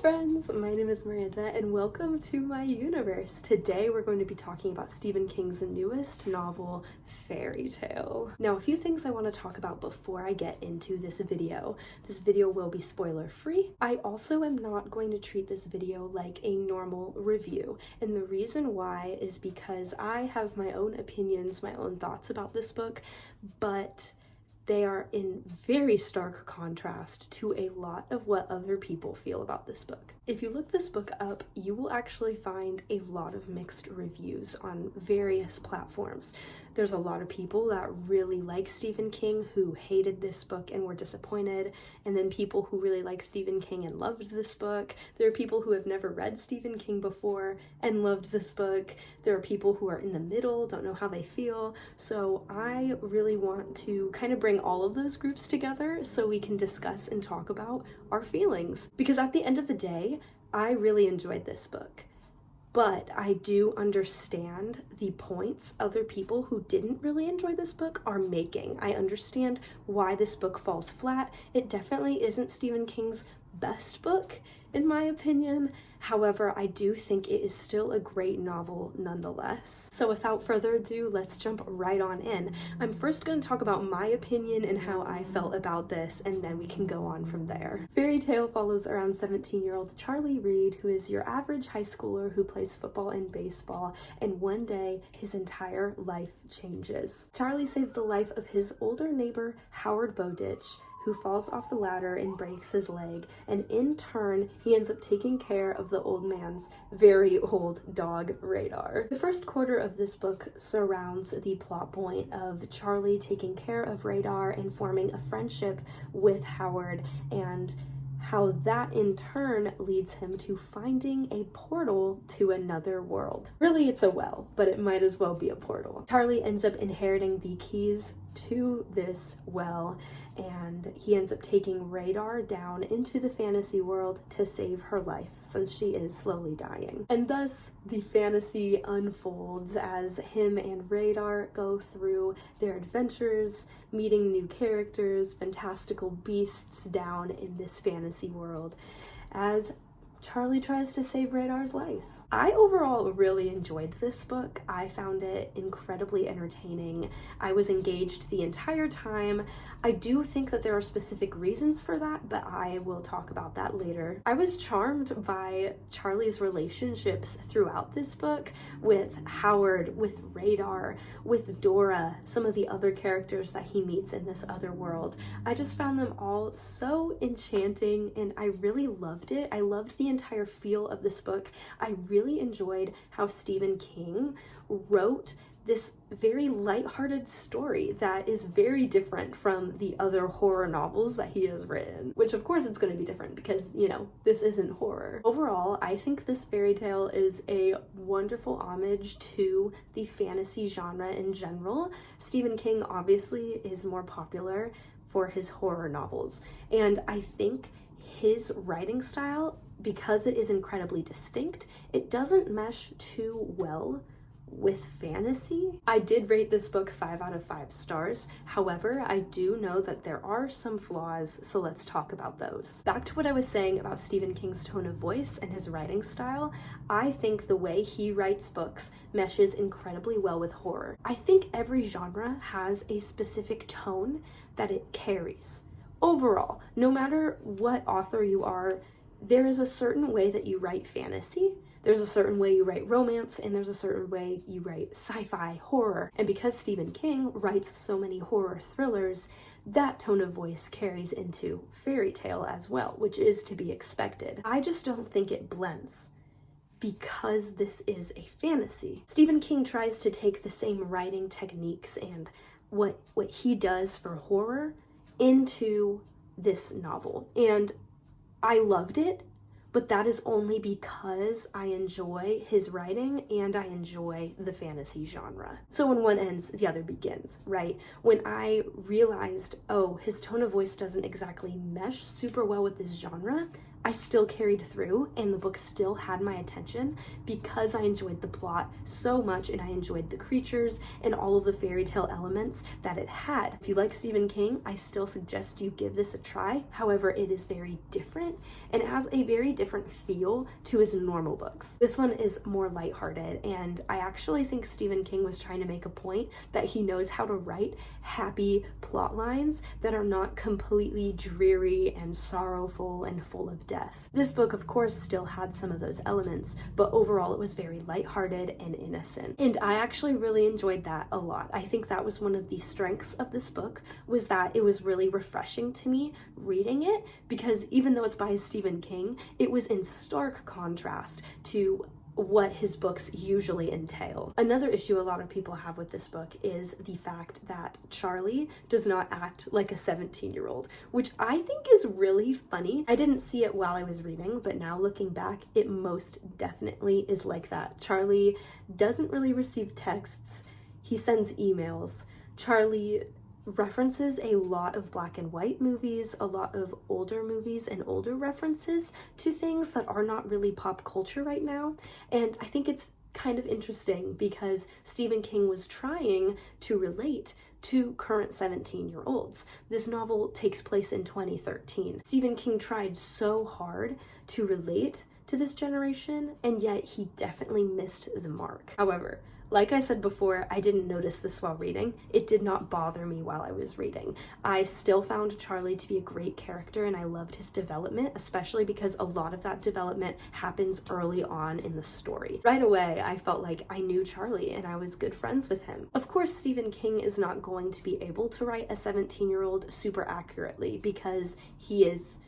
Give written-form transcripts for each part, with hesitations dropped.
friends, my name is Miranda and welcome to my universe. Today we're going to be talking about Stephen King's newest novel, Fairy Tale. Now, a few things I want to talk about before I get into this video. This video will be spoiler free. I also am not going to treat this video like a normal review, and the reason why is because I have my own opinions, my own thoughts about this book, but they are in very stark contrast to a lot of what other people feel about this book. If you look this book up, you will actually find a lot of mixed reviews on various platforms. There's a lot of people that really like Stephen King who hated this book and were disappointed, and then people who really like Stephen King and loved this book. There are people who have never read Stephen King before and loved this book. There are people who are in the middle, don't know how they feel. So I really want to kind of bring all of those groups together so we can discuss and talk about our feelings. Because at the end of the day, I really enjoyed this book. But I do understand the points other people who didn't really enjoy this book are making. I understand why this book falls flat. It definitely isn't Stephen King's best book, in my opinion. However, I do think it is still a great novel nonetheless. So without further ado, let's jump right on in. I'm first going to talk about my opinion and how I felt about this, and then we can go on from there. Fairy Tale follows around 17-year-old Charlie Reed, who is your average high schooler who plays football and baseball, and one day his entire life changes. Charlie saves the life of his older neighbor, Howard Bowditch, who falls off a ladder and breaks his leg, and in turn, he ends up taking care of the old man's very old dog, Radar. The first quarter of this book surrounds the plot point of Charlie taking care of Radar and forming a friendship with Howard, and how that in turn leads him to finding a portal to another world. Really, it's a well, but it might as well be a portal. Charlie ends up inheriting the keys to this well, and he ends up taking Radar down into the fantasy world to save her life since she is slowly dying. And thus the fantasy unfolds as him and Radar go through their adventures, meeting new characters, fantastical beasts down in this fantasy world as Charlie tries to save Radar's life. I overall really enjoyed this book. I found it incredibly entertaining. I was engaged the entire time. I do think that there are specific reasons for that, but I will talk about that later. I was charmed by Charlie's relationships throughout this book with Howard, with Radar, with Dora, some of the other characters that he meets in this other world. I just found them all so enchanting and I really loved it. I loved the entire feel of this book. I really enjoyed how Stephen King wrote this very lighthearted story that is very different from the other horror novels that he has written, which of course it's going to be different because, you know, this isn't horror. Overall, I think this fairy tale is a wonderful homage to the fantasy genre in general. Stephen King obviously is more popular for his horror novels, and I think his writing style, because it is incredibly distinct, it doesn't mesh too well with fantasy. I did rate this book 5 out of 5 stars. However, I do know that there are some flaws, so let's talk about those. Back to what I was saying about Stephen King's tone of voice and his writing style, I think the way he writes books meshes incredibly well with horror. I think every genre has a specific tone that it carries. Overall, no matter what author you are, there is a certain way that you write fantasy, there's a certain way you write romance, and there's a certain way you write sci-fi, horror. And because Stephen King writes so many horror thrillers, that tone of voice carries into fairy tale as well, which is to be expected. I just don't think it blends because this is a fantasy. Stephen King tries to take the same writing techniques and what he does for horror into this novel, and I loved it, but that is only because I enjoy his writing and I enjoy the fantasy genre. So when one ends, the other begins, right? When I realized, oh, his tone of voice doesn't exactly mesh super well with this genre, I still carried through and the book still had my attention because I enjoyed the plot so much and I enjoyed the creatures and all of the fairy tale elements that it had. If you like Stephen King, I still suggest you give this a try. However, it is very different and it has a very different feel to his normal books. This one is more lighthearted, and I actually think Stephen King was trying to make a point that he knows how to write happy plot lines that are not completely dreary and sorrowful and full of death. This book, of course, still had some of those elements, but overall it was very lighthearted and innocent. And I actually really enjoyed that a lot. I think that was one of the strengths of this book, was that it was really refreshing to me reading it, because even though it's by Stephen King, it was in stark contrast to what his books usually entail. Another issue a lot of people have with this book is the fact that Charlie does not act like a 17-year-old, which I think is really funny. I didn't see it while I was reading, but now looking back, it most definitely is like that. Charlie doesn't really receive texts. He sends emails. Charlie references a lot of black and white movies, a lot of older movies and older references to things that are not really pop culture right now. And I think it's kind of interesting because Stephen King was trying to relate to current 17-year-olds. This novel takes place in 2013. Stephen King tried so hard to relate to this generation, and yet he definitely missed the mark. However, like I said before, I didn't notice this while reading. It did not bother me while I was reading. I still found Charlie to be a great character and I loved his development, especially because a lot of that development happens early on in the story. Right away, I felt like I knew Charlie and I was good friends with him. Of course, Stephen King is not going to be able to write a 17-year-old super accurately because he is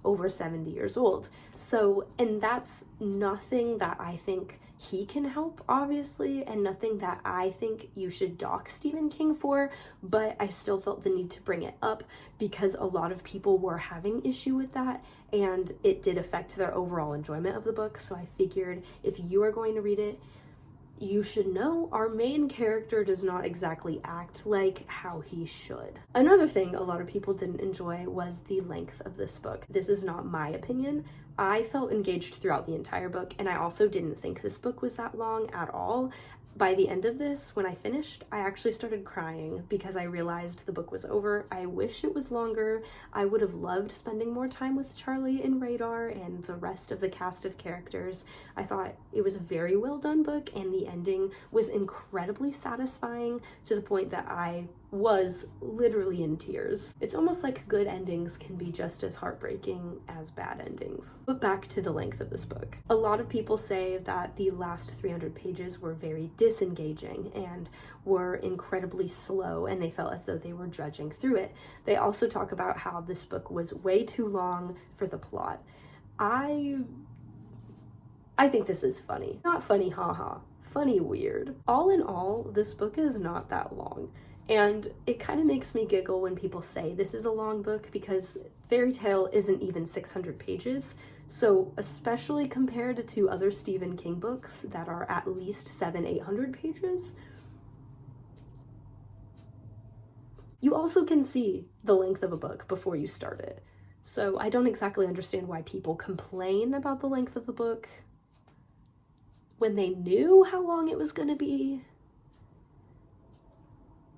over 70 years old. So, and that's nothing that I think he can help, obviously, and nothing that I think you should dock Stephen King for, but I still felt the need to bring it up because a lot of people were having issue with that and it did affect their overall enjoyment of the book. So I figured if you are going to read it, you should know our main character does not exactly act like how he should. Another thing a lot of people didn't enjoy was the length of this book. This is not my opinion. I felt engaged throughout the entire book, and I also didn't think this book was that long at all. By the end of this, when I finished, I actually started crying because I realized the book was over. I wish it was longer. I would have loved spending more time with Charlie and Radar and the rest of the cast of characters. I thought it was a very well done book, and the ending was incredibly satisfying to the point that I was literally in tears. It's almost like good endings can be just as heartbreaking as bad endings. But back to the length of this book. A lot of people say that the last 300 pages were very disengaging and were incredibly slow, and they felt as though they were dredging through it. They also talk about how this book was way too long for the plot. I think this is funny. Not funny haha, funny weird. All in all, this book is not that long. And it kind of makes me giggle when people say this is a long book because Fairy Tale isn't even 600 pages. So especially compared to other Stephen King books that are at least 700-800 pages, you also can see the length of a book before you start it. So I don't exactly understand why people complain about the length of the book when they knew how long it was going to be.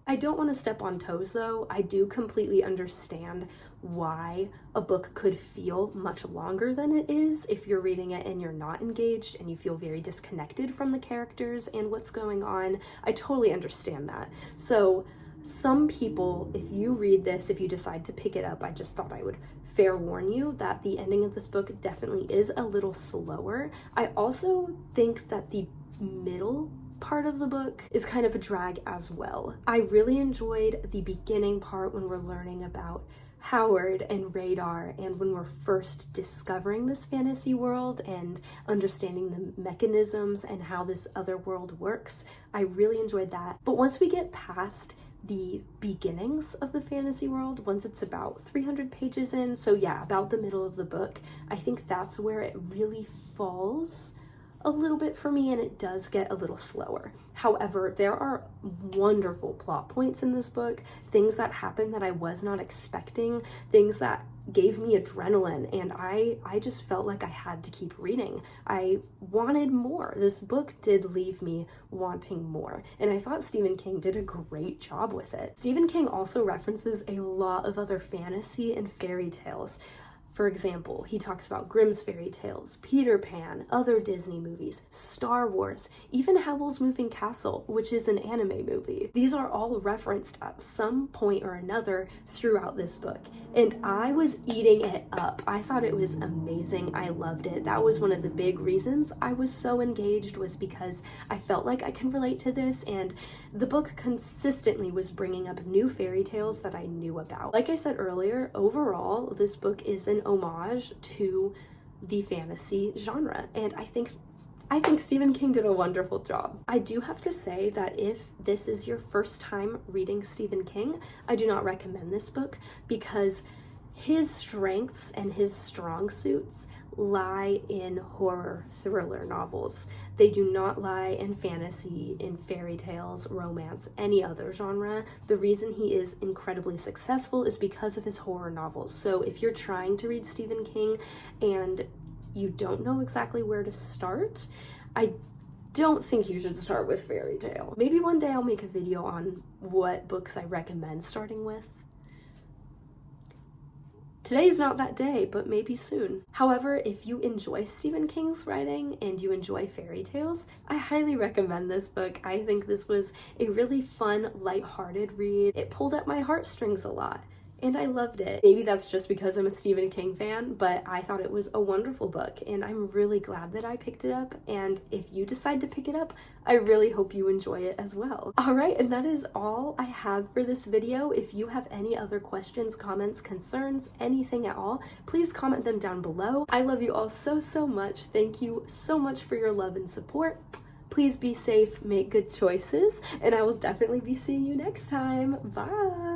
I don't want to step on toes though. I do completely understand why a book could feel much longer than it is if you're reading it and you're not engaged and you feel very disconnected from the characters and what's going on. I totally understand that. So some people, if you read this, if you decide to pick it up, I just thought I would fair warn you that the ending of this book definitely is a little slower. I also think that the middle part of the book is kind of a drag as well. I really enjoyed the beginning part when we're learning about Howard and Radar and when we're first discovering this fantasy world and understanding the mechanisms and how this other world works. I really enjoyed that. But once we get past the beginnings of the fantasy world, once it's about 300 pages in, so yeah, about the middle of the book, I think that's where it really falls a little bit for me and it does get a little slower. However, there are wonderful plot points in this book, things that happen that I was not expecting, things that gave me adrenaline, and I just felt like I had to keep reading. I wanted more. This book did leave me wanting more, and I thought Stephen King did a great job with it. Stephen King also references a lot of other fantasy and fairy tales. For example, he talks about Grimm's fairy tales, Peter Pan, other Disney movies, Star Wars, even Howl's Moving Castle, which is an anime movie. These are all referenced at some point or another throughout this book, and I was eating it up. I thought it was amazing. I loved it. That was one of the big reasons I was so engaged, was because I felt like I can relate to this, and the book consistently was bringing up new fairy tales that I knew about. Like I said earlier, overall, this book is an homage to the fantasy genre, and I think Stephen King did a wonderful job. I do have to say that if this is your first time reading Stephen King, I do not recommend this book, because his strengths and his strong suits lie in horror thriller novels. They do not lie in fantasy, in fairy tales, romance, any other genre. The reason he is incredibly successful is because of his horror novels. So if you're trying to read Stephen King and you don't know exactly where to start, I don't think you should start with fairy tale. Maybe one day I'll make a video on what books I recommend starting with. Today's not that day, but maybe soon. However, if you enjoy Stephen King's writing and you enjoy fairy tales, I highly recommend this book. I think this was a really fun, lighthearted read. It pulled at my heartstrings a lot, and I loved it. Maybe that's just because I'm a Stephen King fan, but I thought it was a wonderful book, and I'm really glad that I picked it up, and if you decide to pick it up, I really hope you enjoy it as well. Alright, and that is all I have for this video. If you have any other questions, comments, concerns, anything at all, please comment them down below. I love you all so, so much. Thank you so much for your love and support. Please be safe, make good choices, and I will definitely be seeing you next time. Bye!